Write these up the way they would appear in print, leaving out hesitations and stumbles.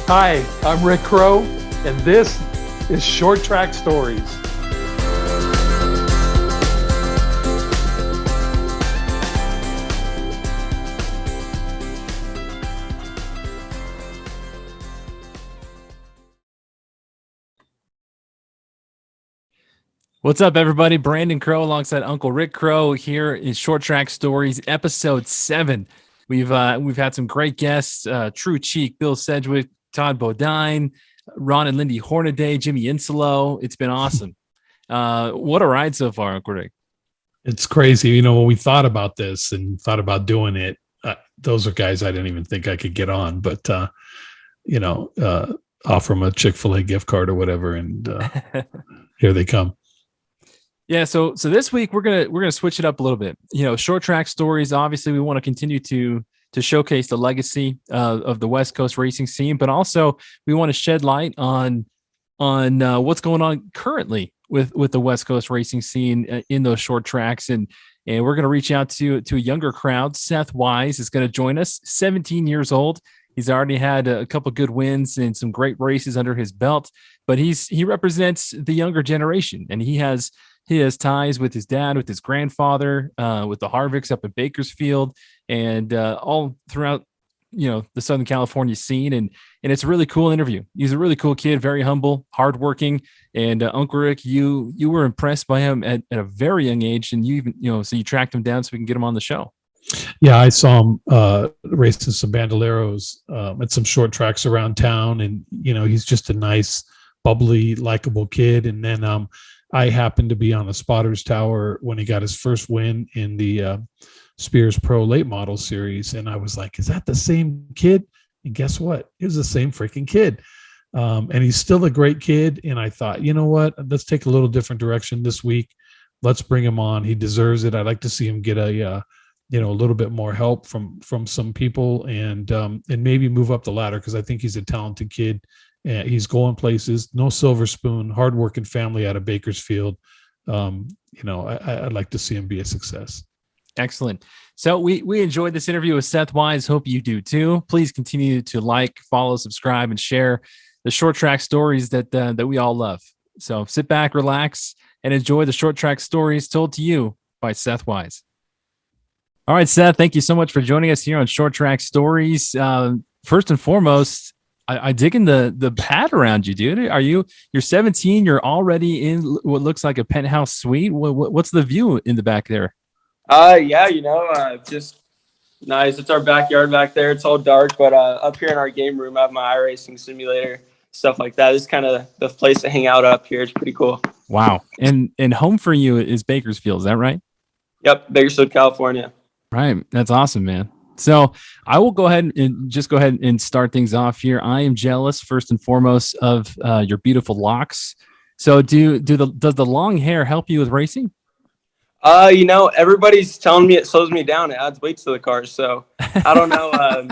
Hi, I'm Rick Crow, and this is Short Track Stories. What's up, everybody? Brandon Crow alongside Uncle Rick Crow here in Short Track Stories, episode 7. We've had some great guests: True Cheek, Bill Sedgwick, Todd Bodine, Ron and Lindy Hornaday, Jimmy Insolo. It's been awesome. What a ride so far, Uncle Rick. It's crazy. You know, when we thought about this and thought about doing it, those are guys I didn't even think I could get on, but, offer them a Chick-fil-A gift card or whatever. And here they come. Yeah, so this week we're gonna switch it up a little bit. You know, Short Track Stories. Obviously, we want to continue to showcase the legacy of the West Coast racing scene, but also we want to shed light on what's going on currently with the West Coast racing scene in those short tracks, and we're gonna reach out to a younger crowd. Seth Wise is going to join us. 17 years old. He's already had a couple good wins and some great races under his belt, but he represents the younger generation, and he has ties with his dad, with his grandfather, with the Harvicks up in Bakersfield, and all throughout, the Southern California scene. And it's a really cool interview. He's a really cool kid, very humble, hardworking. And Uncle Rick, you were impressed by him at a very young age, and you even, so you tracked him down so we can get him on the show. Yeah, I saw him racing some bandoleros at some short tracks around town, and he's just a nice, bubbly, likable kid. And then I happened to be on the spotters tower when he got his first win in the Spears Pro Late Model Series. And I was like, is that the same kid? And guess what? It was the same freaking kid. And he's still a great kid. And I thought, you know what? Let's take a little different direction this week. Let's bring him on. He deserves it. I'd like to see him get a little bit more help from some people and maybe move up the ladder, because I think he's a talented kid. He's going places. No silver spoon, hardworking family out of Bakersfield. I'd like to see him be a success. Excellent. So we enjoyed this interview with Seth Wise. Hope you do too. Please continue to like, follow, subscribe, and share the Short Track Stories that we all love. So sit back, relax, and enjoy the Short Track Stories told to you by Seth Wise. All right, Seth, thank you so much for joining us here on Short Track Stories. First and foremost, I dig in the pad around you, dude. You're 17. You're already in what looks like a penthouse suite. What's the view in the back there? Just nice. It's our backyard back there. It's all dark, but up here in our game room, I have my iRacing simulator, stuff like that. It's kind of the place to hang out up here. It's pretty cool. Wow. And home for you is Bakersfield. Is that right? Yep, Bakersfield, California. Right. That's awesome, man. So I will go ahead and start things off here. I am jealous, first and foremost, of your beautiful locks. So does the long hair help you with racing? Everybody's telling me it slows me down. It adds weight to the car. So I don't know.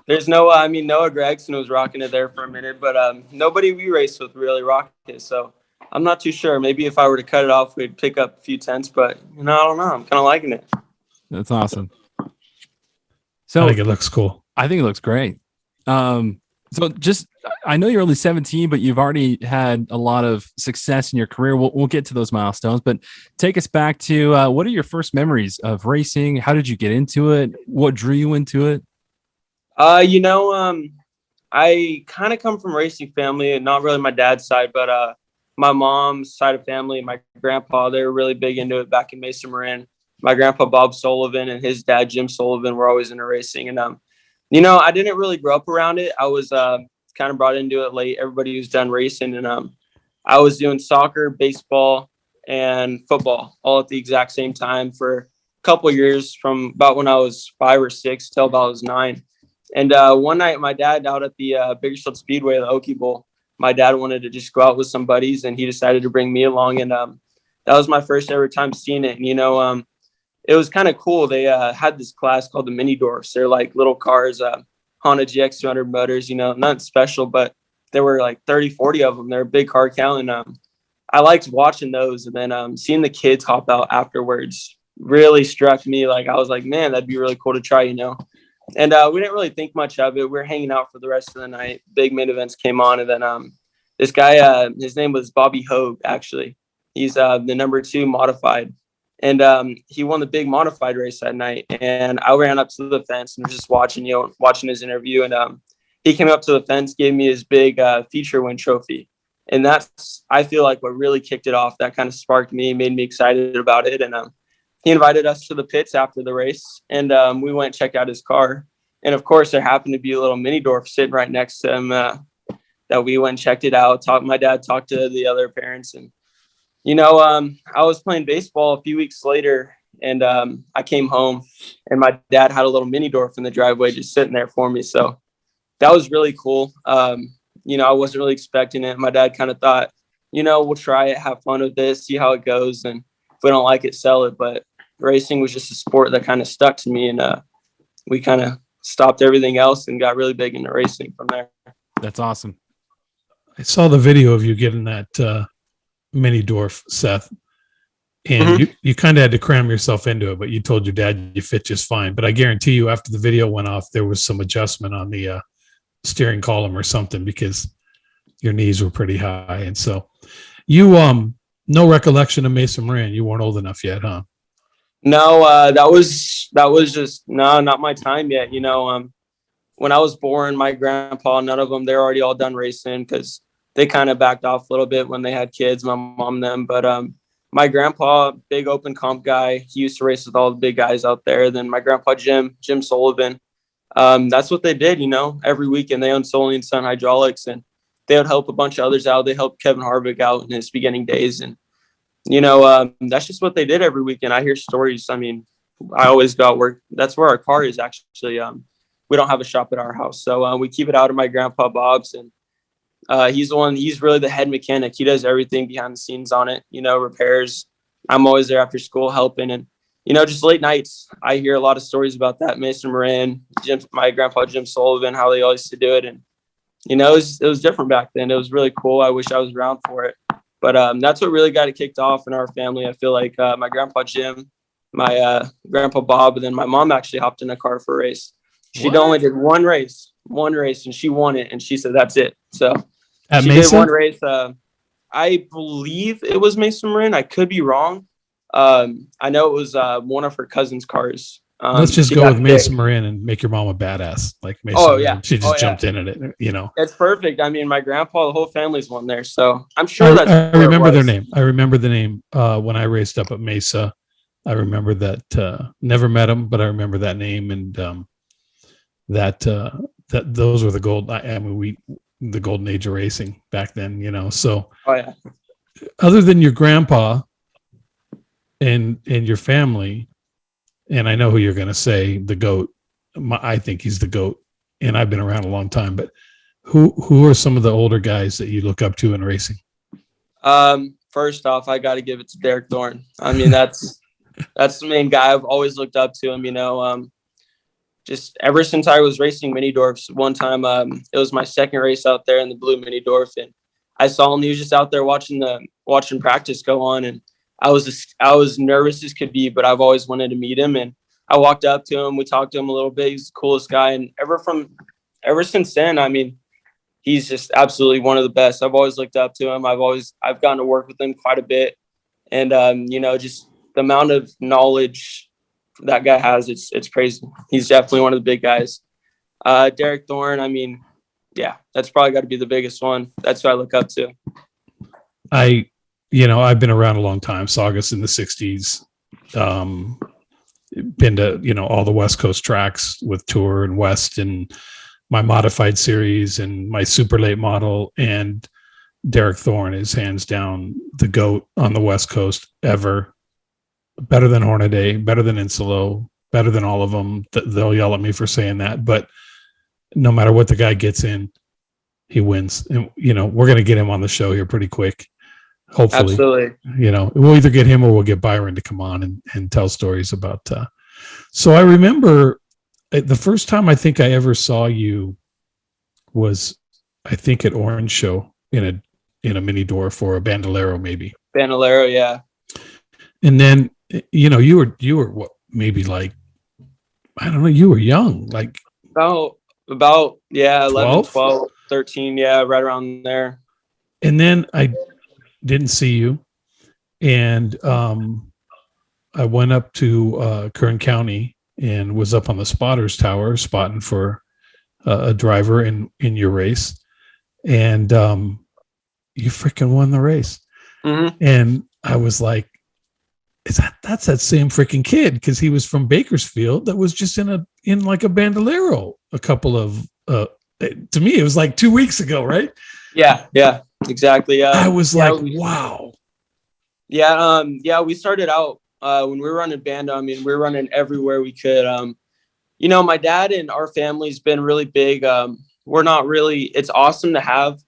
There's Noah Gregson was rocking it there for a minute, but nobody we raced with really rocked it. So I'm not too sure. Maybe if I were to cut it off, we'd pick up a few tenths, but I don't know. I'm kind of liking it. That's awesome. So I think it looks cool. I think it looks great. I know you're only 17, but you've already had a lot of success in your career. We'll get to those milestones, but take us back to what are your first memories of racing? How did you get into it? What drew you into it? I kind of come from a racing family, and not really my dad's side, but my mom's side of family, my grandpa, they were really big into it back in Mesa Marin. My grandpa, Bob Sullivan, and his dad, Jim Sullivan, were always into racing. And, I didn't really grow up around it. I was kind of brought into it late. Everybody was done racing. And I was doing soccer, baseball, and football all at the exact same time for a couple of years, from about when I was 5 or 6 till about I was 9. And one night, my dad out at the Bakersfield Speedway, the Okie Bowl, my dad wanted to just go out with some buddies, and he decided to bring me along. And that was my first ever time seeing it. And, it was kind of cool. They had this class called the Mini Dwarfs. They're like little cars, Honda GX200 motors, not special, but there were like 30, 40 of them. They're a big car count. And I liked watching those. And then seeing the kids hop out afterwards really struck me. Like, I was like, man, that'd be really cool to try, And we didn't really think much of it. We were hanging out for the rest of the night. Big mid events came on, and then this guy, his name was Bobby Hogue. Actually, he's the number 2 modified, and he won the big modified race that night. And I ran up to the fence and was just watching his interview. And he came up to the fence, gave me his big feature win trophy. And that's, I feel like, what really kicked it off. That kind of sparked me, made me excited about it. And he invited us to the pits after the race, and we went and checked out his car. And of course, there happened to be a little mini Dorf sitting right next to him that we went and checked it out. My dad talked to the other parents, and I was playing baseball a few weeks later, and I came home, and my dad had a little mini Dorf in the driveway just sitting there for me. So that was really cool. I wasn't really expecting it. My dad kind of thought, we'll try it, have fun with this, see how it goes, and if we don't like it, sell it. But racing was just a sport that kind of stuck to me, and we kind of stopped everything else and got really big into racing from there. That's awesome. I saw the video of you getting that mini Dorf, Seth, and you kind of had to cram yourself into it, but you told your dad you fit just fine. But I guarantee you, after the video went off, there was some adjustment on the steering column or something, because your knees were pretty high. And so you no recollection of Mesa Marin. You weren't old enough yet, huh? No, that was just not my time yet. When I was born, my grandpa, none of them, they're already all done racing because they kind of backed off a little bit when they had kids, my mom, them. But my grandpa, big open comp guy, he used to race with all the big guys out there. Then my grandpa, Jim Sullivan, that's what they did, every weekend. They owned Solely and Son Hydraulics, and they would help a bunch of others out. They helped Kevin Harvick out in his beginning days. And, that's just what they did every weekend. I hear stories. I mean, I always go out work. That's where our car is actually. We don't have a shop at our house. So we keep it out of my grandpa Bob's, and he's really the head mechanic. He does everything behind the scenes on it, repairs. I'm always there after school helping, and, just late nights. I hear a lot of stories about that. Mason Moran, my grandpa, Jim Sullivan, how they all used to do it. And, it was different back then. It was really cool. I wish I was around for it. But that's what really got it kicked off in our family. I feel like my grandpa Jim, my grandpa Bob, and then my mom actually hopped in a car for a race. She only did one race, and she won it. And she said, that's it. So At she Mesa? did one race. I believe it was Mason Marin. I could be wrong. I know it was one of her cousin's cars. Let's just go with Mesa Marin and make your mom a badass. Like Mesa Marin. She just jumped in it, It's perfect. I mean, my grandpa, the whole family's one there. So I'm sure I remember their name. I remember the name when I raced up at Mesa. I remember that. Never met them, but I remember that name, and that those were the the golden age of racing back then. So other than your grandpa and your family, and I know who you're going to say, the GOAT. I think he's the GOAT, and I've been around a long time. But who are some of the older guys that you look up to in racing? First off, I got to give it to Derek Thorne. I mean, that's the main guy I've always looked up to him. Just ever since I was racing mini Dorfs. One time, it was my second race out there in the blue mini Dorf, and I saw him. He was just out there watching practice go on, and I was nervous as could be, but I've always wanted to meet him. And I walked up to him. We talked to him a little bit. He's the coolest guy. And ever since then, I mean, he's just absolutely one of the best. I've always looked up to him. I've gotten to work with him quite a bit. And, just the amount of knowledge that guy has, it's crazy. He's definitely one of the big guys. Derek Thorne, I mean, yeah, that's probably got to be the biggest one. That's who I look up to. I've been around a long time. Saugus in the 60s. Been to, all the West Coast tracks with Tour and West, and my modified series and my super late model. And Derek Thorne is hands down the GOAT on the West Coast ever. Better than Hornaday, better than Insolo, better than all of them. They'll yell at me for saying that, but no matter what the guy gets in, he wins. And, we're going to get him on the show here pretty quick. Hopefully, absolutely. We'll either get him or we'll get Byron to come on and tell stories about. So I remember the first time I think I ever saw you was, I think, at Orange Show in a mini Dorf or a Bandolero, maybe. Bandolero, yeah. And then you were what, maybe like, I don't know, you were young, like About yeah, 11, 12? 12, 13, yeah, right around there. And then I didn't see you. And I went up to Kern County and was up on the spotters tower spotting for a driver in your race. And you freaking won the race. Mm-hmm. And I was like, that's that same freaking kid, because he was from Bakersfield that was just in like a bandolero a couple of to me it was like 2 weeks ago, right? Yeah, exactly. I was like, wow. Yeah, we started out when we were running bando. I mean, we were running everywhere we could. My dad and our family's been really big. We're not really, it's awesome to have,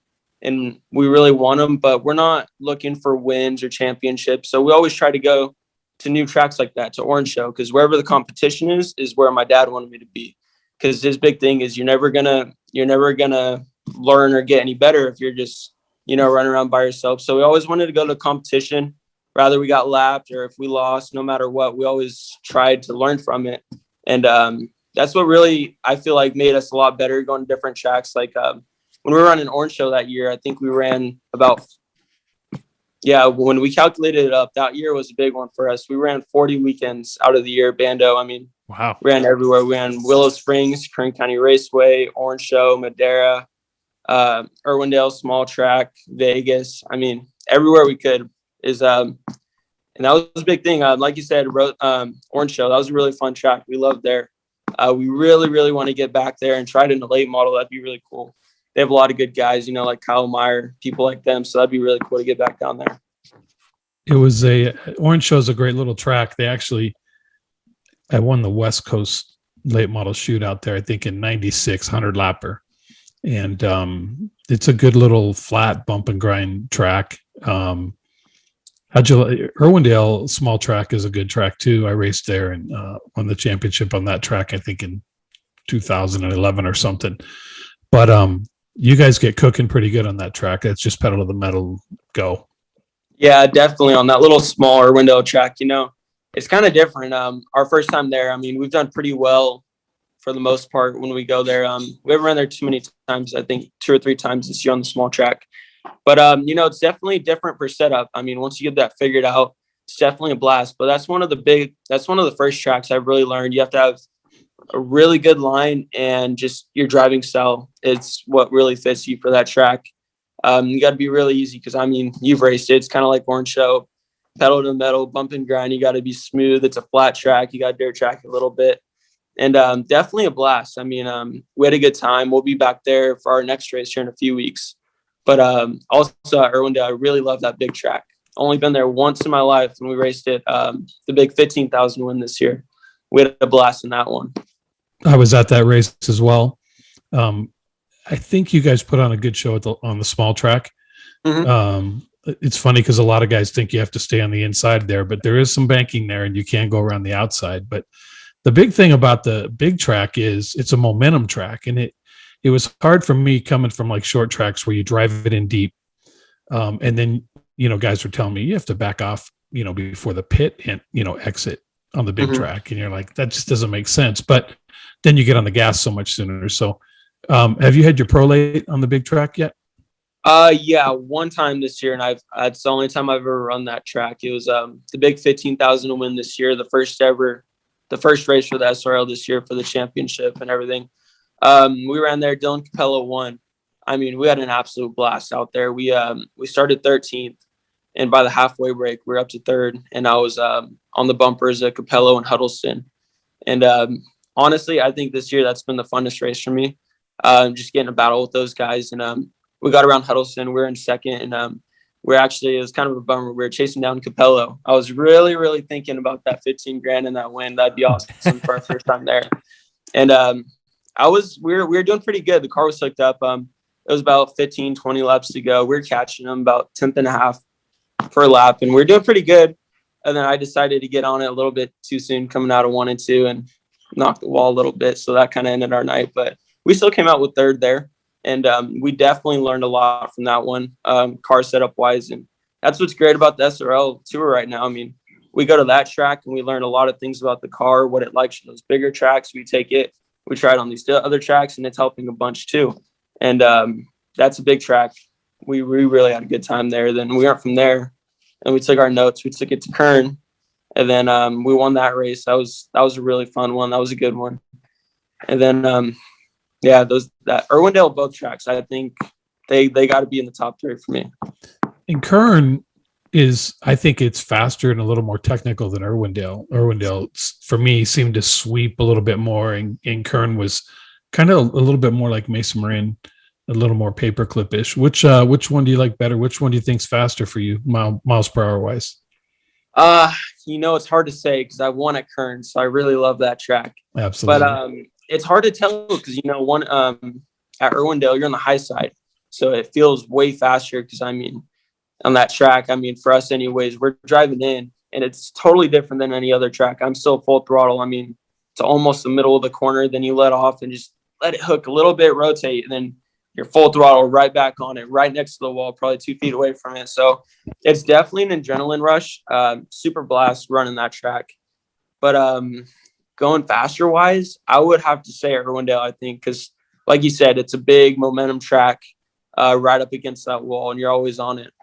and we really want them, but we're not looking for wins or championships. So we always try to go to new tracks like that, to Orange Show, because wherever the competition is where my dad wanted me to be. Because his big thing is you're never gonna learn or get any better if you're just, running around by yourself. So we always wanted to go to competition, rather we got lapped or if we lost, no matter what, we always tried to learn from it. And that's what really, I feel like, made us a lot better going to different tracks. Like when we were running Orange Show that year, I think we ran when we calculated it up, that year was a big one for us. We ran 40 weekends out of the year, bando. I mean, wow. We ran everywhere. We ran Willow Springs, Kern County Raceway, Orange Show, Madera, Irwindale, small track, Vegas. I mean, everywhere we could is, and that was a big thing. Like you said, Orange Show, that was a really fun track. We loved there. We really, really want to get back there and try it in the late model. That'd be really cool. They have a lot of good guys, like Kyle Meyer, people like them. So that'd be really cool to get back down there. It was Orange Show is a great little track. I won the West Coast late model shootout there, I think in 96, 100 lapper. And it's a good little flat bump and grind track. Irwindale small track is a good track too. I raced there and won the championship on that track, I think in 2011 or something. But you guys get cooking pretty good on that track. It's just pedal to the metal, go. Yeah, definitely on that little smaller window track. It's kind of different. Our first time there, I mean, we've done pretty well for the most part when we go there. We haven't run there too many times. I think 2 or 3 times this year on the small track. But it's definitely different for setup. I mean, once you get that figured out, it's definitely a blast. But that's one of the first tracks I've really learned. You have to have a really good line and just your driving style. It's what really fits you for that track. You got to be really easy because, I mean, you've raced it. It's kind of like Orange Show, pedal to metal, bump and grind. You got to be smooth. It's a flat track. You got to dirt track a little bit. And definitely a blast. I mean, we had a good time. We'll be back there for our next race here in a few weeks. But also at Irwindale, I really love that big track. Only been there once in my life when we raced it, the big 15,000 win this year. We had a blast in that one. I was at that race as well. I think you guys put on a good show on the small track. Mm-hmm. It's funny because a lot of guys think you have to stay on the inside there, but there is some banking there and you can go around the outside. But the big thing about the big track is it's a momentum track, and it was hard for me coming from like short tracks where you drive it in deep. And then, guys were telling me you have to back off, before the pit and, exit on the big mm-hmm. track. And you're like, that just doesn't make sense. But then you get on the gas so much sooner. So have you had your pro late on the big track yet? Yeah, one time this year. And it's the only time I've ever run that track. It was the big 15,000 win this year, the first race for the SRL this year for the championship and everything. We ran there. Dylan Capello won. I mean, we had an absolute blast out there. We started 13th, and by the halfway break, we were up to 3rd. And I was on the bumpers at Capello and Huddleston. And honestly, I think this year that's been the funnest race for me. Just getting a battle with those guys. And we got around Huddleston. We were in 2nd, and it was kind of a bummer. We were chasing down Capello. I was really, really thinking about that 15 grand and that win. That'd be awesome for our first time there. And we were doing pretty good. The car was hooked up. It was about 15, 20 laps to go. We were catching them about 10th and a half per lap, and we were doing pretty good. And then I decided to get on it a little bit too soon coming out of 1 and 2 and knock the wall a little bit. So that kind of ended our night, but we still came out with 3rd there. And we definitely learned a lot from that one, car setup wise. And that's what's great about the SRL Tour right now. I mean, we go to that track and we learn a lot of things about the car, what it likes for those bigger tracks. We take it we tried on these other tracks, and it's helping a bunch too. And that's a big track. We really had a good time there. Then we went from there, and we took our notes. We took it to Kern, and then we won that race. That was a really fun one. That was a good one. And then that Irwindale, both tracks, I think they got to be in the top 3 for me. And Kern I think it's faster and a little more technical than Irwindale. Irwindale, for me, seemed to sweep a little bit more, and Kern was kind of a little bit more like Mesa Marin, a little more paperclip-ish. Which one do you like better? Which one do you think's faster for you, miles per hour wise? It's hard to say because I won at Kern, so I really love that track. Absolutely. But it's hard to tell because one at Irwindale, you're on the high side, so it feels way faster because on that track, for us anyways, we're driving in and it's totally different than any other track. I'm still full throttle. It's almost the middle of the corner. Then you let off and just let it hook a little bit, rotate, and then you're full throttle right back on it, right next to the wall, probably 2 feet away from it. So it's definitely an adrenaline rush. Super blast running that track. But going faster wise, I would have to say Irwindale, I think, because like you said, it's a big momentum track right up against that wall, and you're always on it.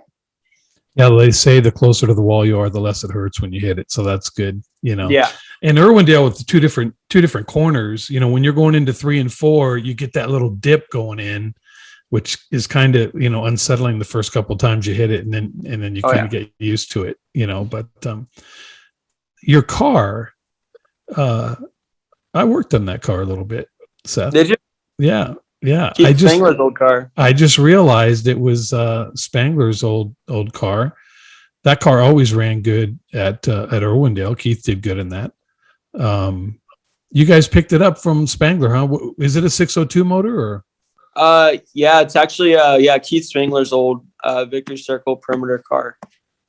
Yeah, they say the closer to the wall you are, the less it hurts when you hit it. So that's good, Yeah. And Irwindale with the two different corners, when you're going into 3 and 4, you get that little dip going in, which is kind of unsettling the first couple of times you hit it, and then you kind of get used to it, But your car, I worked on that car a little bit, Seth. Did you? Yeah. Spangler's old car. I just realized it was Spangler's old car. That car always ran good at Irwindale. Keith did good in that. You guys picked it up from Spangler, huh? Is it a 602 motor or? It's actually Keith Spangler's old Victory Circle perimeter car.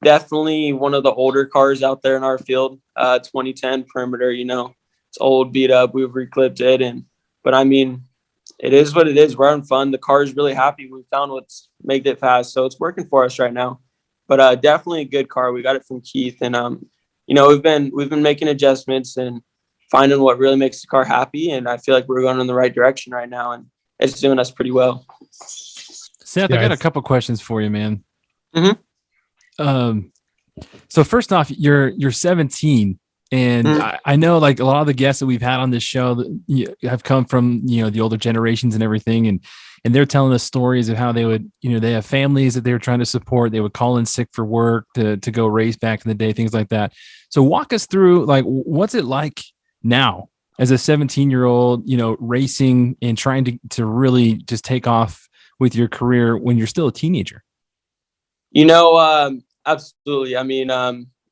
Definitely one of the older cars out there in our field. 2010 perimeter. It's old, beat up. We've reclipped it, but it is what it is. We're having fun. The car is really happy. We found what's made it fast, so it's working for us right now. But definitely a good car. We got it from Keith, and we've been making adjustments and finding what really makes the car happy. And I feel like we're going in the right direction right now, and it's doing us pretty well. Seth, I got a couple questions for you, man. Mm-hmm. So first off, you're 17. And I know like a lot of the guests that we've had on this show that have come from, the older generations and everything. And they're telling us stories of how they would, they have families that they were trying to support. They would call in sick for work to go race back in the day, things like that. So walk us through, like, what's it like now as a 17-year-old, racing and trying to really just take off with your career when you're still a teenager? Absolutely.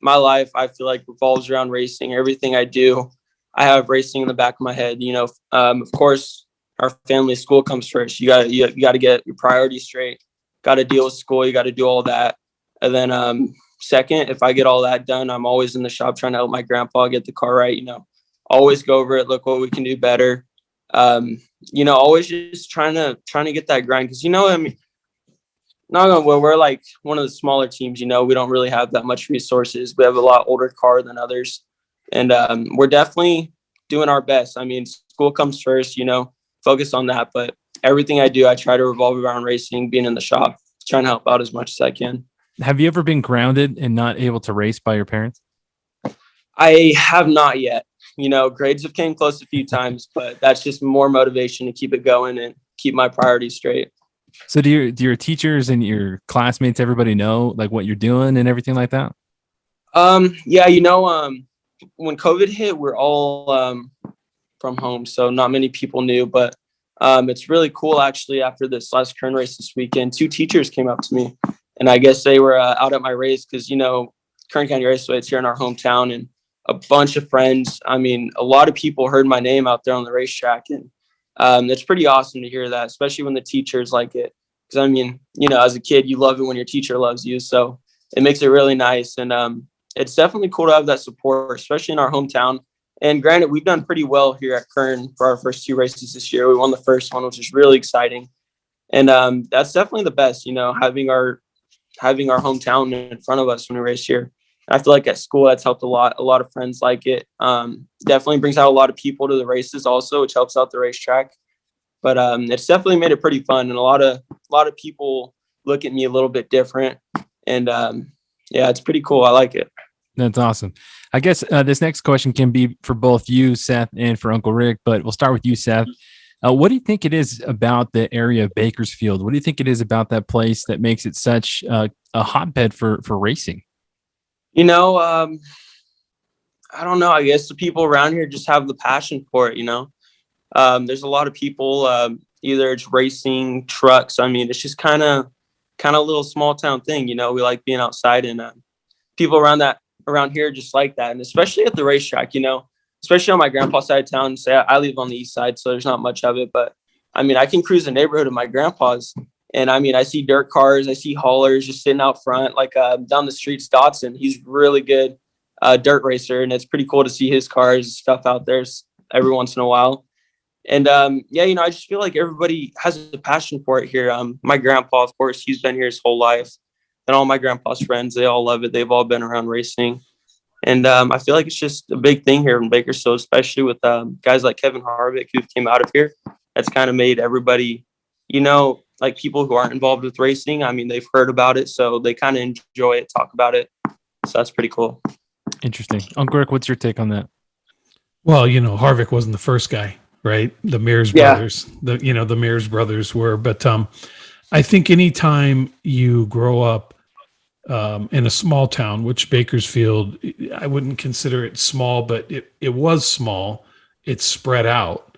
My life, I feel like, revolves around racing. Everything I do, I have racing in the back of my head. Of course, our family, school comes first. You got to get your priorities straight. Got to deal with school. You got to do all that. And then second, if I get all that done, I'm always in the shop trying to help my grandpa get the car right. Always go over it. Look what we can do better. Always just trying to get that grind. Because we're like one of the smaller teams, we don't really have that much resources. We have a lot older car than others. And we're definitely doing our best. School comes first, focus on that. But everything I do, I try to revolve around racing, being in the shop, trying to help out as much as I can. Have you ever been grounded and not able to race by your parents? I have not yet. Grades have came close a few times, but that's just more motivation to keep it going and keep my priorities straight. So do your teachers and your classmates, everybody know like what you're doing and everything like that? When COVID hit, we're all from home, so not many people knew, but it's really cool actually. After this last Kern race this weekend, 2 teachers came up to me, and I guess they were out at my race because Kern County Raceway, it's here in our hometown, and a bunch of friends. A lot of people heard my name out there on the racetrack, and it's pretty awesome to hear that, especially when the teachers like it. Because as a kid, you love it when your teacher loves you. So it makes it really nice. And it's definitely cool to have that support, especially in our hometown. And granted, we've done pretty well here at Kern for our first 2 races this year. We won the first one, which is really exciting. And that's definitely the best, having our hometown in front of us when we race here. I feel like at school that's helped a lot. A lot of friends like it. Definitely brings out a lot of people to the races also, which helps out the racetrack. But it's definitely made it pretty fun, and a lot of people look at me a little bit different. And yeah, it's pretty cool. I like it. That's awesome. I guess this next question can be for both you, Seth, and for Uncle Rick, but we'll start with you, Seth. What do you think it is about the area of Bakersfield? What do you think it is about that place that makes it such a hotbed for racing? You know, I don't know. I guess the people around here just have the passion for it, you know. There's a lot of people, either it's racing, trucks. I mean, it's just kind of a little small town thing, you know. We like being outside, and people around here just like that. And especially at the racetrack, you know, especially on my grandpa's side of town. Say I live on the east side, so there's not much of it. But I mean, I can cruise the neighborhood of my grandpa's, and I mean, I see dirt cars, I see haulers just sitting out front. Like down the street's Dotson. He's really good dirt racer, and it's pretty cool to see his cars and stuff out there every once in a while. And yeah, you know, I just feel like everybody has a passion for it here. My grandpa, of course, he's been here his whole life, and all my grandpa's friends, they all love it. They've all been around racing. And I feel like it's just a big thing here in Bakersfield, especially with guys like Kevin Harvick who came out of here. That's kind of made everybody, you know, like people who aren't involved with racing. I mean, they've heard about it, so they kind of enjoy it, talk about it. So that's pretty cool. Interesting. Uncle Rick, what's your take on that? Well, you know, Harvick wasn't the first guy, right? The Mears brothers, the Mears brothers were. But I think anytime you grow up in a small town, which Bakersfield, I wouldn't consider it small, but it was small. It's spread out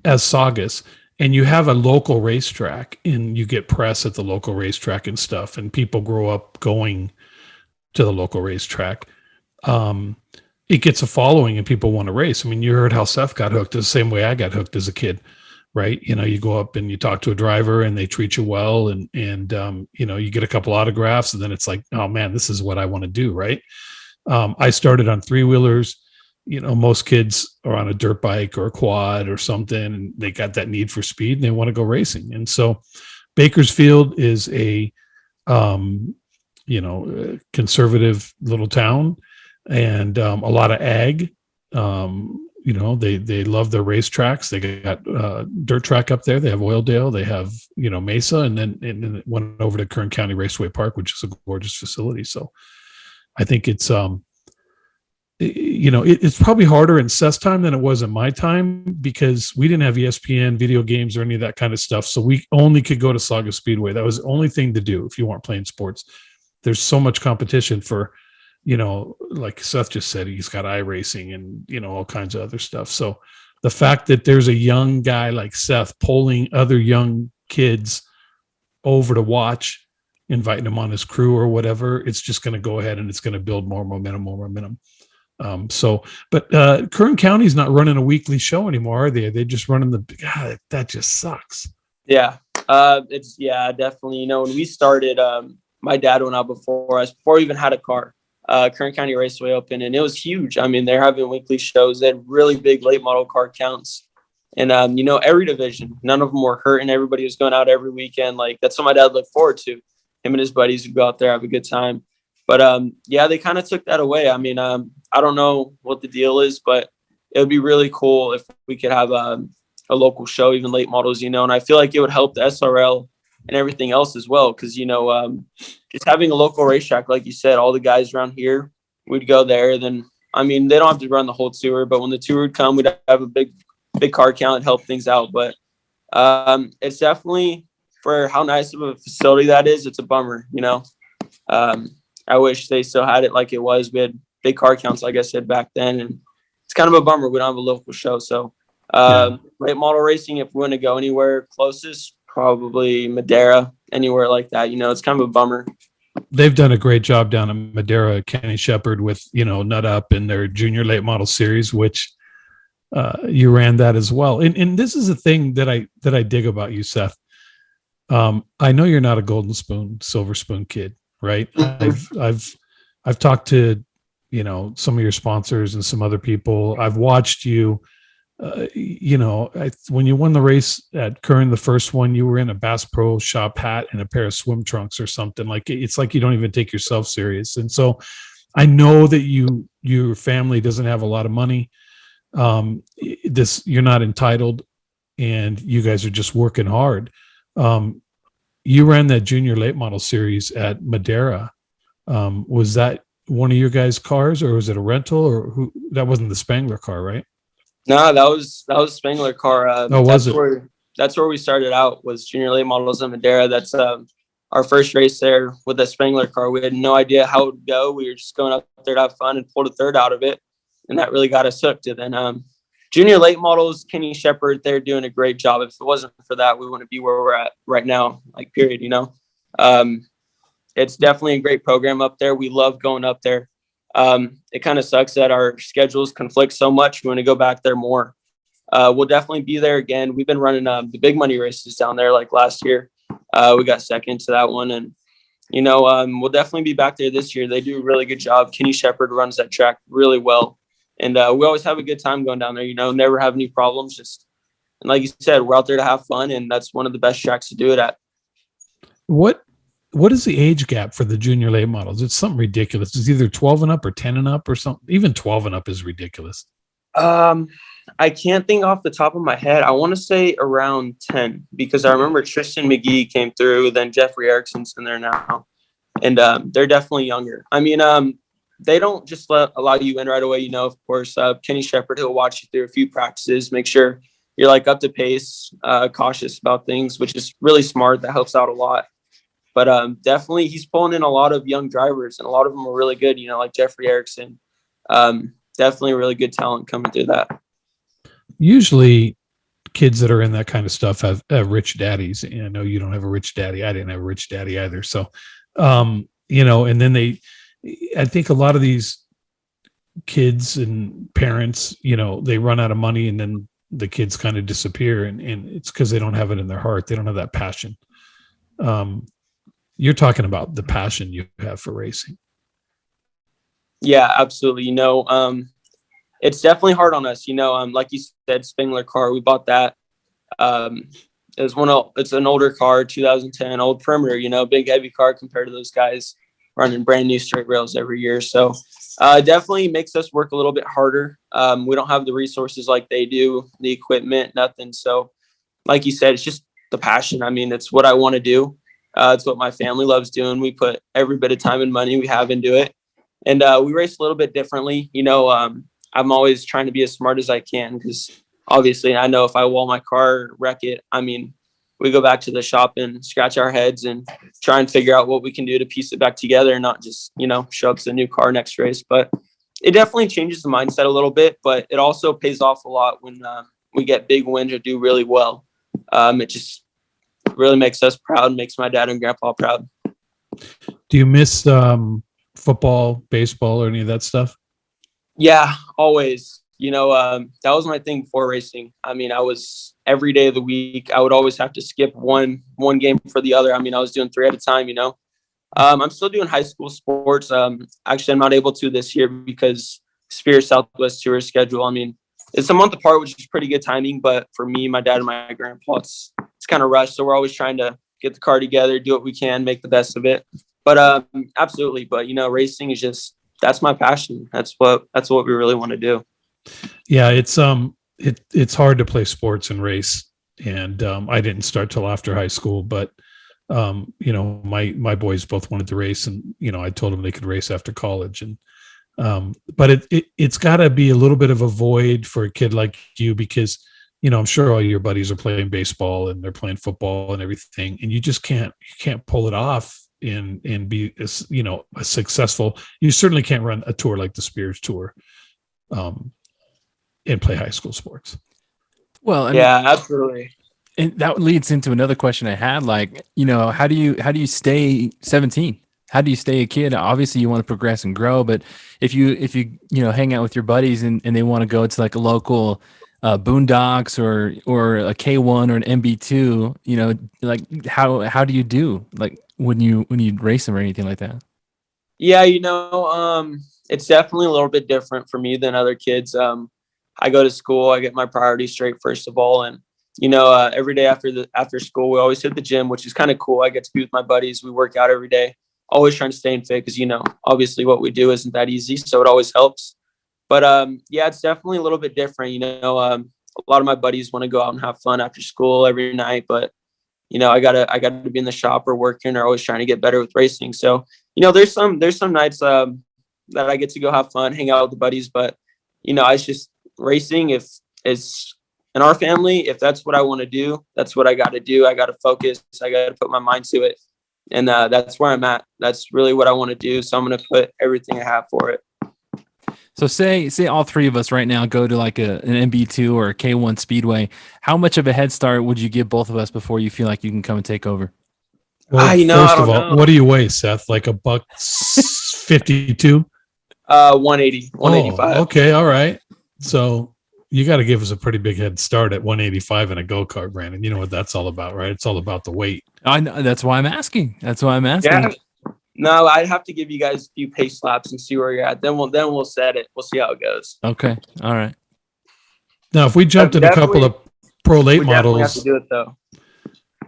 as Saugus, and you have a local racetrack, and you get press at the local racetrack and stuff, and people grow up going to the local racetrack. It gets a following, and people want to race. I mean, you heard how Seth got hooked the same way I got hooked as a kid. Right. You know, you go up and you talk to a driver and they treat you well, and you know, you get a couple autographs, and then it's like, oh man, this is what I want to do. Right. I started on 3-wheelers. You know, most kids are on a dirt bike or a quad or something, and they got that need for speed and they want to go racing. And so Bakersfield is a, you know, conservative little town, and a lot of ag. You know, they love their racetracks. They got dirt track up there. They have Oildale. They have, you know, Mesa, and then it went over to Kern County Raceway Park, which is a gorgeous facility. So I think it's, you know, it's probably harder in Seth's time than it was in my time, because we didn't have ESPN, video games, or any of that kind of stuff. So we only could go to Saugus Speedway. That was the only thing to do if you weren't playing sports. There's so much competition for, you know, like Seth just said, he's got iRacing and, you know, all kinds of other stuff. So the fact that there's a young guy like Seth pulling other young kids over to watch, inviting them on his crew or whatever, it's just going to go ahead and it's going to build more momentum. But Kern County's not running a weekly show anymore, are they? They're just running God, that just sucks. Yeah. It's definitely, you know, when we started, my dad went out before us, before we even had a car. Kern County Raceway open, and it was huge. I mean, they're having weekly shows. They had really big late model car counts, and you know, every division, none of them were hurting. Everybody was going out every weekend. Like, that's what my dad looked forward to. Him and his buddies would go out there, have a good time. But yeah, they kind of took that away. I mean, I don't know what the deal is, but it would be really cool if we could have a local show, even late models, you know. And I feel like it would help the SRL and everything else as well, because, you know, just having a local racetrack, like you said, all the guys around here, we'd go there. Then, I mean, they don't have to run the whole tour, but when the tour would come, we'd have a big car count and help things out. But it's definitely, for how nice of a facility that is, it's a bummer, you know. I wish they still had it like it was. We had big car counts, like I said, back then, and it's kind of a bummer we don't have a local show. So late model racing, if we want to go anywhere closest, probably Madera, anywhere like that. You know, it's kind of a bummer. They've done a great job down in Madera, Kenny Shepard, with, you know, Nut Up in their junior late model series, which you ran that as well. And this is a thing that I dig about you, Seth. I know you're not a golden spoon, silver spoon kid, right? I've talked to, you know, some of your sponsors and some other people. I've watched you. You know, when you won the race at Kern, the first one, you were in a Bass Pro Shop hat and a pair of swim trunks or something. Like, it's like you don't even take yourself serious. And so I know that your family doesn't have a lot of money. You're not entitled, and you guys are just working hard. You ran that junior late model series at Madera. Was that one of your guys' cars, or was it a rental, or who? That wasn't the Spangler car, right? No, that was Spangler car. Oh, was it? That's where we started out, was junior late models in Madera. That's our first race there with the Spangler car. We had no idea how it would go. We were just going up there to have fun and pulled a third out of it, and that really got us hooked. And then junior late models, Kenny Shepard, they're doing a great job. If it wasn't for that, we wouldn't be where we're at right now. Like, period. It's definitely a great program up there. We love going up there. It kind of sucks that our schedules conflict so much. We want to go back there more. We'll definitely be there again. We've been running the big money races down there like last year. We got second to that one. And, we'll definitely be back there this year. They do a really good job. Kenny Shepard runs that track really well. And we always have a good time going down there, never have any problems. And like you said, we're out there to have fun. And that's one of the best tracks to do it at. What is the age gap for the junior late models? It's something ridiculous. It's either 12 and up or 10 and up or something. Even 12 and up is ridiculous. I can't think off the top of my head. I want to say around 10, because I remember Tristan McGee came through, then Jeffrey Erickson's in there now. And they're definitely younger. I mean, they don't just allow you in right away. Of course, Kenny Shepard, he'll watch you through a few practices, make sure you're like up to pace, cautious about things, which is really smart. That helps out a lot. But definitely he's pulling in a lot of young drivers, and a lot of them are really good, like Jeffrey Erickson. Definitely really good talent coming through that. Usually Kids that are in that kind of stuff have rich daddies. And I know you don't have a rich daddy. I didn't have a rich daddy either. So, and then I think a lot of these kids and parents, they run out of money, and then the kids kind of disappear, and it's because they don't have it in their heart. They don't have that passion. You're talking about the passion you have for racing. Yeah, absolutely. It's definitely hard on us. Like you said, Spangler car, we bought that. It's an older car, 2010, old perimeter, big heavy car compared to those guys running brand new straight rails every year. So it definitely makes us work a little bit harder. We don't have the resources like they do, the equipment, nothing. So like you said, it's just the passion. I mean, it's what I want to do. It's what my family loves doing. We put every bit of time and money we have into it. And we race a little bit differently. I'm always trying to be as smart as I can, because obviously I know if I wall my car, wreck it, we go back to the shop and scratch our heads and try and figure out what we can do to piece it back together, and not just, show up to the new car next race. But it definitely changes the mindset a little bit, but it also pays off a lot when we get big wins or do really well. It just really makes us proud, makes my dad and grandpa proud. Do you miss football, baseball, or any of that stuff? Yeah, always. That was my thing before racing. I was every day of the week, I would always have to skip one game for the other. I was doing 3 at a time, I'm still doing high school sports. Actually, I'm not able to this year because Spirit Southwest Tour schedule. It's a month apart, which is pretty good timing. But for me, my dad and my grandpa, it's kind of rushed. So we're always trying to get the car together, do what we can, make the best of it. But absolutely. But, racing is just, that's my passion. That's what we really want to do. Yeah, it's hard to play sports and race, and I didn't start till after high school. But my boys both wanted to race, and I told them they could race after college. And but it's got to be a little bit of a void for a kid like you, because I'm sure all your buddies are playing baseball and they're playing football and everything, and you just can't pull it off and be a successful. You certainly can't run a tour like the Spears Tour and play high school sports. Well, yeah, absolutely. And that leads into another question I had. Like, how do you stay 17? How do you stay a kid? Obviously you want to progress and grow, but if you hang out with your buddies and they want to go to like a local Boondocks or a K1 or an MB2, like how do you do, like when you race them or anything like that? Yeah, it's definitely a little bit different for me than other kids. I go to school, I get my priorities straight first of all, and every day after school we always hit the gym, which is kind of cool. I get to be with my buddies. We work out every day. always trying to stay in fit because, obviously what we do isn't that easy. So it always helps. But yeah, it's definitely a little bit different. A lot of my buddies want to go out and have fun after school every night, but I gotta be in the shop or working or always trying to get better with racing. So, there's some nights that I get to go have fun, hang out with the buddies, but it's just racing. If it's in our family, if that's what I want to do, that's what I got to do. I got to focus. I got to put my mind to it. And that's where I'm at. That's really what I want to do. So I'm going to put everything I have for it. So say all three of us right now go to like an MB2 or a K1 Speedway. How much of a head start would you give both of us before you feel like you can come and take over? Well, first of all, what do you weigh, Seth? Like $152? 180, 185. Oh, okay, all right. So you got to give us a pretty big head start at 185 in a go-kart, Brandon. You know what that's all about, right? It's all about the weight. I know. That's why I'm asking. Yeah. No, I'd have to give you guys a few pace laps and see where you're at. Then we'll set it. We'll see how it goes. Okay. All right. Now, if we jumped in a couple of Pro Late models, have to do it though.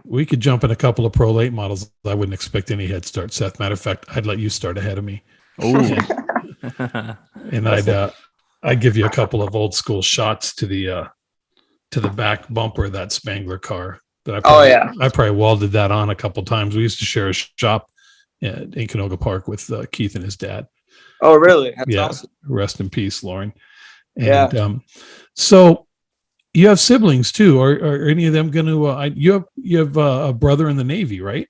We could jump in a couple of Pro Late models. I wouldn't expect any head start, Seth. Matter of fact, I'd let you start ahead of me. Oh. And I'd give you a couple of old school shots to the back bumper of that Spangler car. I probably welded that on a couple times. We used to share a shop in Canoga Park with Keith and his dad. Oh, really? That's awesome. Rest in peace, Lauren. And so you have siblings too. Are any of them going to? You have a brother in the Navy, right?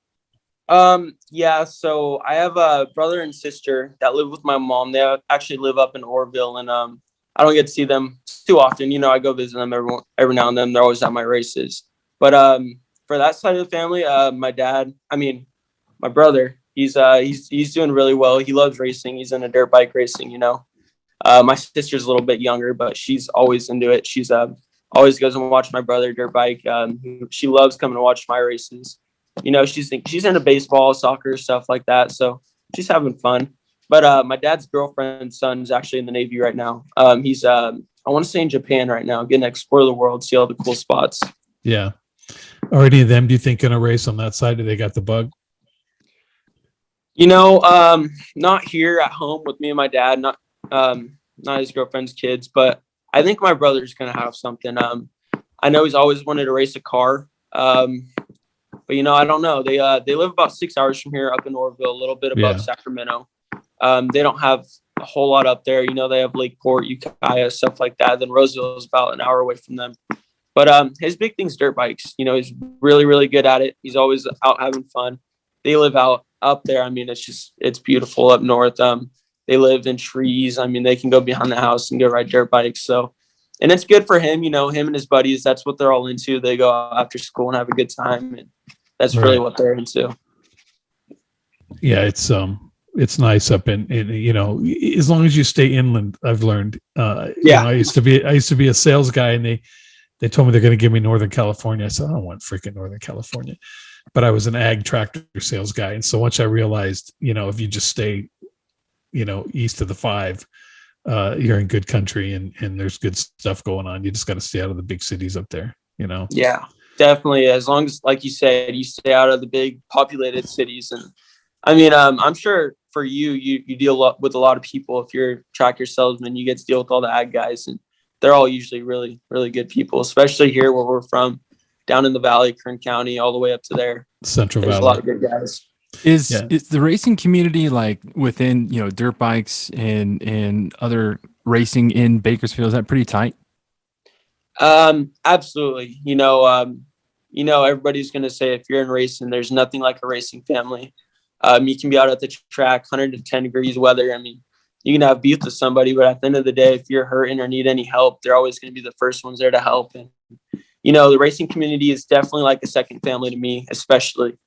Yeah. So I have a brother and sister that live with my mom. They actually live up in Orville, and I don't get to see them too often. I go visit them every now and then. They're always at my races. But for that side of the family, my brother, he's doing really well. He loves racing. He's into dirt bike racing. My sister's a little bit younger, but she's always into it. She's always goes and watch my brother dirt bike. She loves coming to watch my races. She's into baseball, soccer, stuff like that. So she's having fun. But my dad's girlfriend's son is actually in the Navy right now. He's I want to say in Japan right now, getting to explore the world, see all the cool spots. Yeah. Are any of them, do you think, going to race on that side? Do they got the bug? Not here at home with me and my dad, not his girlfriend's kids, but I think my brother's going to have something. I know he's always wanted to race a car. But I don't know. They live about 6 hours from here up in Orville, a little bit above Sacramento. They don't have a whole lot up there. They have Lakeport, Ukiah, stuff like that. Then Roseville is about an hour away from them. But his big thing's dirt bikes. He's really, really good at it. He's always out having fun. They live out up there. It's beautiful up north. They live in trees. They can go behind the house and go ride dirt bikes. So, and it's good for him, him and his buddies. That's what they're all into. They go out after school and have a good time. And that's really what they're into. Yeah, it's nice up in as long as you stay inland. I've learned. I used to be a sales guy, and they told me they're going to give me Northern California. I said, I don't want freaking Northern California. But I was an ag tractor sales guy. And so once I realized, if you just stay, east of the 5, you're in good country and there's good stuff going on. You just got to stay out of the big cities up there, Yeah, definitely. As long as, like you said, you stay out of the big populated cities. And I'm sure for you deal with a lot of people. If you're a tractor salesman, you get to deal with all the ag guys, and they're all usually really, really good people, especially here where we're from, down in the valley, Kern County, all the way up to there. Central There's Valley. a lot of good guys. Is the racing community like within, dirt bikes and other racing in Bakersfield, is that pretty tight? Absolutely. Everybody's going to say if you're in racing, there's nothing like a racing family. You can be out at the track, 110 degrees weather. You can have beef with somebody, but at the end of the day, if you're hurting or need any help, they're always going to be the first ones there to help. And, the racing community is definitely like a second family to me, especially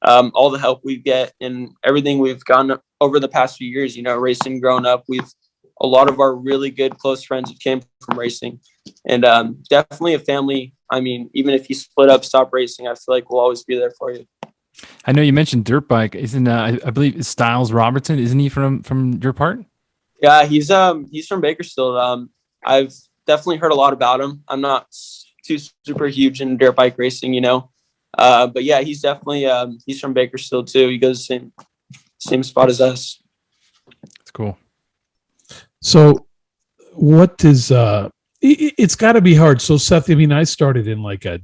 all the help we get and everything we've gone over the past few years, racing growing up. A lot of our really good close friends have came from racing, and definitely a family. Even if you split up, stop racing, I feel like we'll always be there for you. I know you mentioned dirt bike. Isn't I believe it's Styles Robertson? Isn't he from your part? Yeah, he's from Bakersfield. I've definitely heard a lot about him. I'm not too super huge in dirt bike racing, but yeah, he's definitely he's from Bakersfield too. He goes to same spot as us. That's cool. So what is it's got to be hard. So Seth, I mean, I started in like a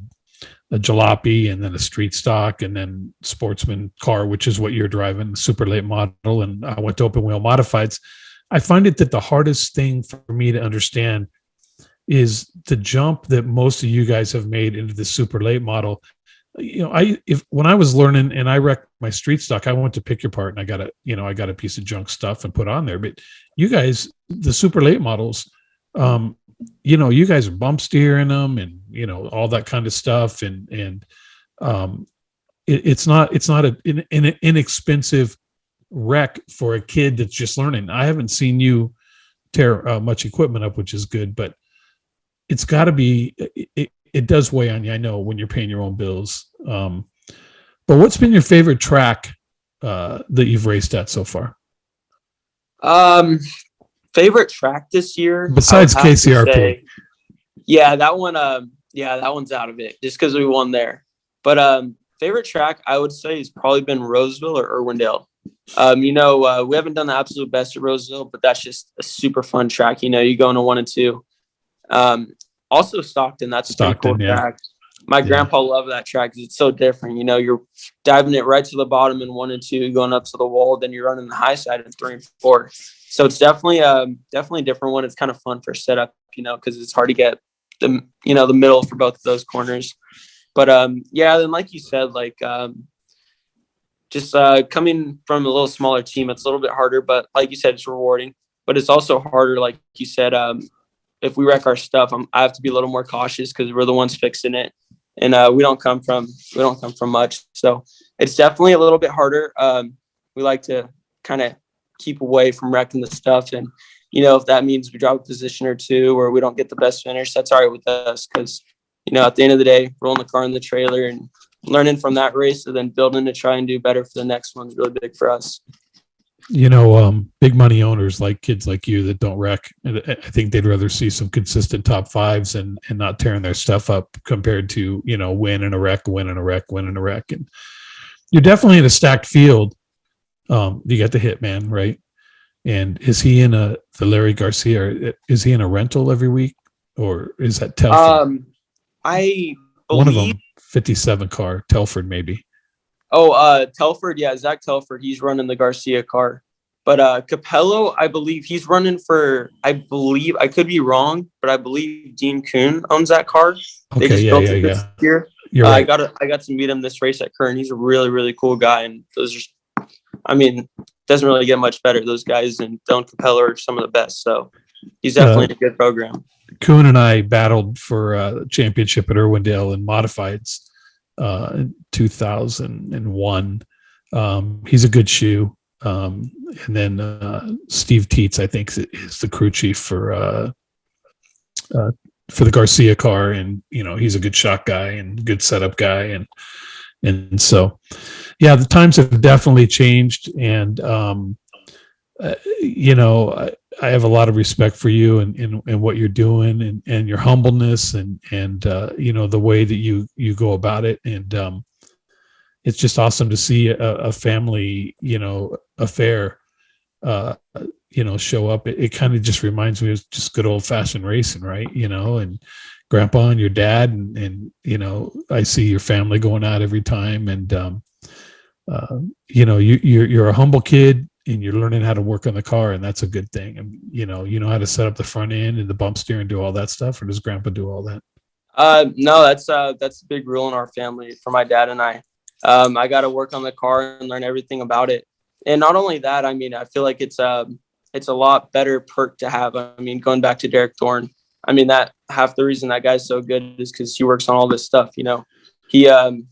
jalopy and then a street stock and then sportsman car, which is what you're driving, super late model, and I went to open wheel modifieds. I find it that the hardest thing for me to understand is the jump that most of you guys have made into the super late model. You know, when I was learning and I wrecked my street stock, I went to pick your part and I got a piece of junk stuff and put on there. But you guys, the super late models, you know, you guys are bump steering them and, you know, all that kind of stuff. And it's not an inexpensive wreck for a kid that's just learning. I haven't seen you tear much equipment up, which is good, but it's got to be, it does weigh on you, I know, when you're paying your own bills. But what's been your favorite track that you've raced at so far? Favorite track this year besides KCRP? Yeah, that one. That one's out of it just because we won there. But favorite track I would say has probably been Roseville or Irwindale. You know, we haven't done the absolute best at Roseville, but that's just a super fun track. You know, you go into 1 and 2. Also Stockton, that's a pretty cool track. My grandpa loved that track because it's so different. You know, you're diving it right to the bottom in 1 and 2, going up to the wall, then you're running the high side in 3 and 4. So it's definitely a different one. It's kind of fun for setup, you know, because it's hard to get the middle for both of those corners. But then like you said, like just coming from a little smaller team, it's a little bit harder. But like you said, it's rewarding. But it's also harder, like you said. If we wreck our stuff, I have to be a little more cautious because we're the ones fixing it, and we don't come from much. So it's definitely a little bit harder. We like to kind of keep away from wrecking the stuff, and you know, if that means we drop a position or two or we don't get the best finish, that's all right with us because you know, at the end of the day, rolling the car in the trailer and learning from that race and then building to try and do better for the next one is really big for us. You know, big money owners like kids like you that don't wreck, I think they'd rather see some consistent top fives and not tearing their stuff up compared to, you know, win in a wreck. And you're definitely in a stacked field. You got the Hitman, right? And is he in the Larry Garcia? Is he in a rental every week, or is that Telford? I believe one of them, 57 car, Telford maybe. Oh, Telford, yeah, Zach Telford. He's running the Garcia car, but Capello, I believe he's running for. I could be wrong, but I believe Dean Kuhn owns that car. Okay, they just built it this year. You're right. I got to meet him this race at Kern. He's a really, really cool guy, and doesn't really get much better. Those guys and Dylan Capello are some of the best. So he's definitely a good program. Kuhn and I battled for a championship at Irwindale in modifieds in 2001. He's a good shoe. And then Steve Teets, I think, is the crew chief for the Garcia car, and you know, he's a good shot guy and good setup guy, and so yeah, the times have definitely changed, and you know, I have a lot of respect for you and what you're doing and your humbleness and you know, the way that you go about it, and it's just awesome to see a family, you know, affair you know, show up. It kind of just reminds me of just good old fashioned racing, right? You know, and grandpa and your dad and you know, I see your family going out every time, and you know, you're a humble kid and you're learning how to work on the car, and that's a good thing. And you know how to set up the front end and the bump steer and do all that stuff, or does grandpa do all that? No, that's a big rule in our family for my dad and I. I got to work on the car and learn everything about it. And not only that, I mean, I feel like it's a lot better perk to have. I mean, going back to Derek Thorne, I mean, that half the reason that guy's so good is because he works on all this stuff. You know, he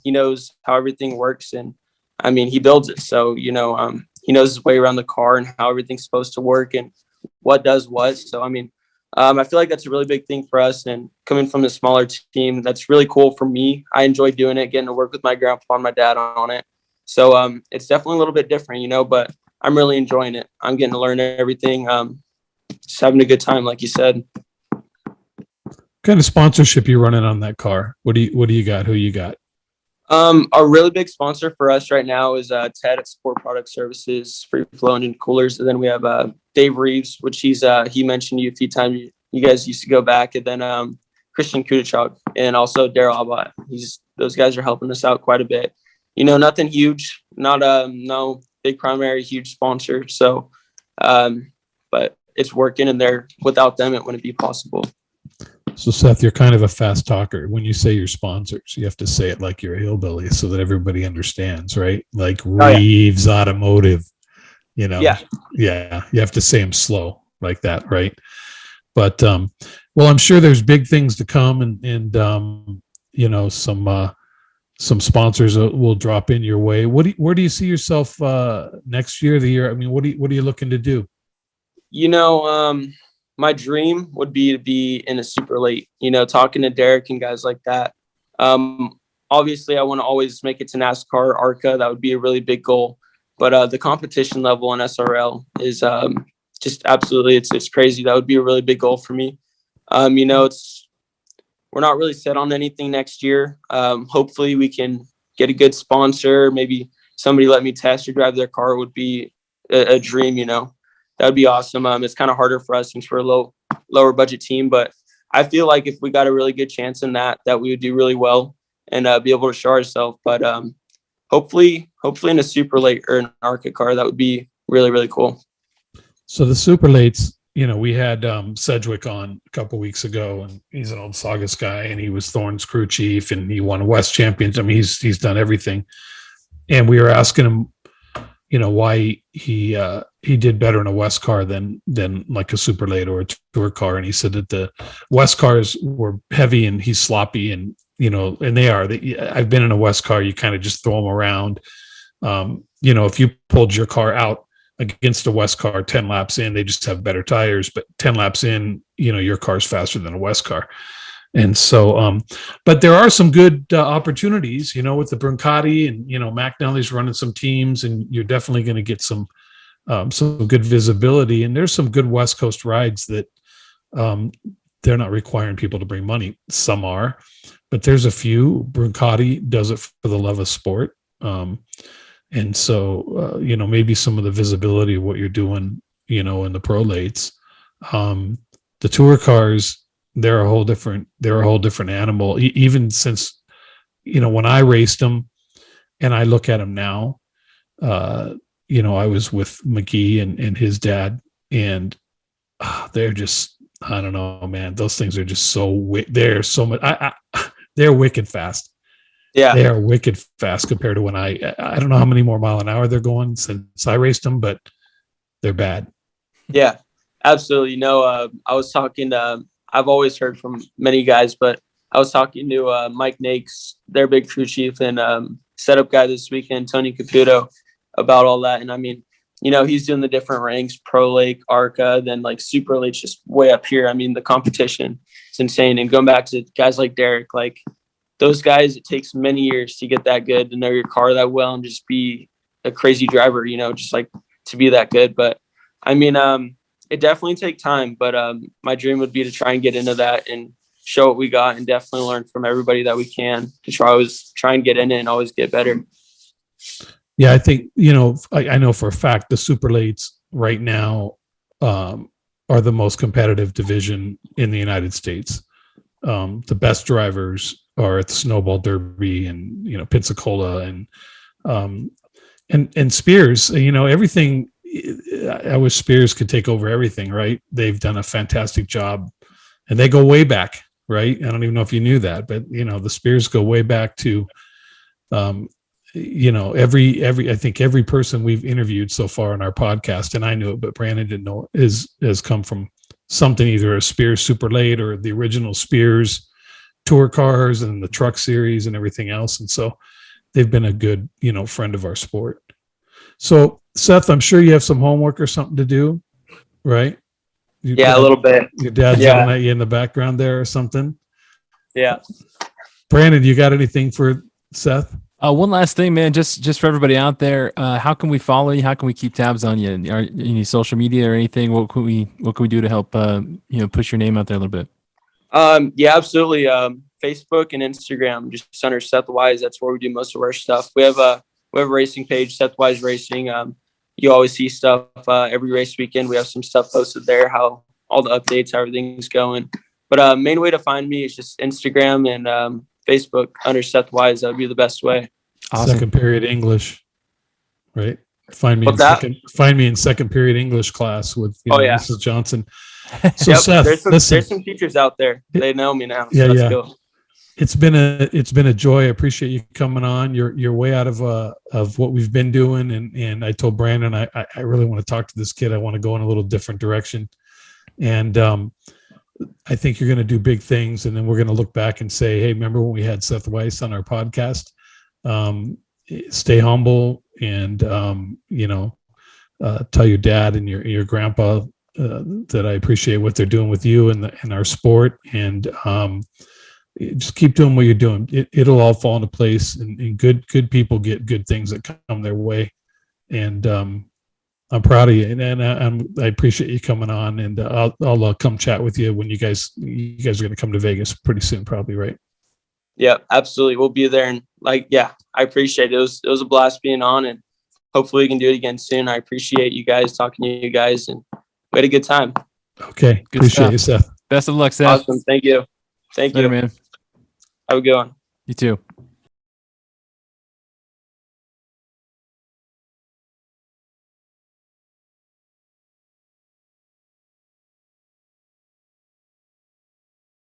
knows how everything works, and I mean, he builds it. So, you know, he knows his way around the car and how everything's supposed to work and what does what. So, I mean, I feel like that's a really big thing for us. And coming from a smaller team, that's really cool for me. I enjoy doing it, getting to work with my grandpa and my dad on it. So it's definitely a little bit different, you know, but I'm really enjoying it. I'm getting to learn everything. Just having a good time, like you said. What kind of sponsorship you running on that car? What do you got? Who you got? A really big sponsor for us right now is Ted at Sport Product Services, Free Flow Engine Coolers, and then we have Dave Reeves, which he mentioned you a few times. You guys used to go back, and then Christian Kudachuk and also Daryl Abbott. Those guys are helping us out quite a bit. Nothing huge, not no big primary huge sponsor. So, but it's working, and without them, it wouldn't be possible. So Seth, you're kind of a fast talker. When you say your sponsors, you have to say it like you're a hillbilly so that everybody understands, right? Like Reeves Automotive, Yeah. You have to say them slow like that, right? But well, I'm sure there's big things to come, and some sponsors will drop in your way. Where do you see yourself next year, the year? I mean, what are you looking to do? My dream would be to be in a super late, talking to Derek and guys like that. Obviously I want to always make it to NASCAR, ARCA. That would be a really big goal, but the competition level in SRL is just absolutely, it's crazy. That would be a really big goal for me. We're not really set on anything next year. Hopefully we can get a good sponsor. Maybe somebody let me test or drive their car would be a dream, That'd be awesome. It's kind of harder for us since we're a lower budget team, but I feel like if we got a really good chance in that we would do really well and be able to show ourselves. But hopefully in a super late or an ARCA car, that would be really, really cool. So the super lates, we had Sedgwick on a couple weeks ago, and he's an old Saugus guy, and he was Thorne's crew chief, and he won West Champions. I mean, he's done everything. And we were asking him, why he did better in a West car than like a super late or a tour car. And he said that the West cars were heavy and he's sloppy, and and they are. I've been in a West car, you kind of just throw them around. If you pulled your car out against a West car 10 laps in, they just have better tires, but 10 laps in, your car's faster than a West car. And so, but there are some good opportunities, with the Brancati, and, McNally's running some teams, and you're definitely going to get some good visibility. And there's some good West Coast rides that they're not requiring people to bring money. Some are, but there's a few. Brancati does it for the love of sport. And so, maybe some of the visibility of what you're doing, in the pro lates. The tour cars, they're a whole different animal. Even since, when I raced them and I look at them now, I was with McGee and his dad, and they're just, I don't know, man, those things are just they're so much, they're wicked fast. Yeah. They are wicked fast compared to when I don't know how many more mile an hour they're going since I raced them, but they're bad. Yeah, absolutely. I was talking to, I've always heard from many guys, but I was talking to Mike Nakes, their big crew chief, and setup guy this weekend, Tony Caputo, about all that. And I mean, he's doing the different ranks, Pro Lake, ARCA, then like Super Lake's just way up here. I mean, the competition is insane. And going back to guys like Derek, like those guys, it takes many years to get that good, to know your car that well and just be a crazy driver, just like to be that good. But I mean, it definitely take time, but my dream would be to try and get into that and show what we got, and definitely learn from everybody that we can to try and get in it and always get better. Yeah, I think, I know for a fact the super lates right now are the most competitive division in the United States. The best drivers are at the Snowball Derby and, Pensacola and Spears, everything. I wish Spears could take over everything, right? They've done a fantastic job, and they go way back, right? I don't even know if you knew that, but the Spears go way back to, I think every person we've interviewed so far in our podcast, and I knew it, but Brandon didn't know, has come from something, either a Spears Super Late or the original Spears tour cars and the truck series and everything else. And so they've been a good, friend of our sport. So Seth, I'm sure you have some homework or something to do, right? A little bit. Your dad's yelling at you in the background there or something. Yeah. Brandon, you got anything for Seth? One last thing, man, just for everybody out there, how can we follow you? How can we keep tabs on you? Any social media or anything? What can we do to help push your name out there a little bit? Yeah, absolutely. Facebook and Instagram, just under Seth Wise. That's where we do most of our stuff. We have a racing page, Seth Wise Racing. You always see stuff every race weekend. We have some stuff posted there, how all the updates, how everything's going. But main way to find me is just Instagram and Facebook under Seth Wise. That would be the best way. Awesome. Second period English, right? Find me in second period English class with Mrs. Johnson. So yep, Seth, there's some teachers out there. They know me now. So yeah. Cool. It's been a joy. I appreciate you coming on. You're way out of what we've been doing, and I told Brandon I really want to talk to this kid. I want to go in a little different direction, and I think you're going to do big things. And then we're going to look back and say, hey, remember when we had Seth Weiss on our podcast? Stay humble, and tell your dad and your grandpa that I appreciate what they're doing with you and our sport, and just keep doing what you're doing. It'll all fall into place, and good people get good things that come their way. And I'm proud of you, and I appreciate you coming on. And I'll come chat with you when you guys are going to come to Vegas pretty soon, probably, right? Yeah, absolutely. We'll be there, and I appreciate it. It was a blast being on, and hopefully we can do it again soon. I appreciate you guys, talking to you guys, and we had a good time. Okay, Good appreciate stuff. you, Seth. Best of luck, Seth. Awesome. Thank you. Later, man. Have a good one. You too.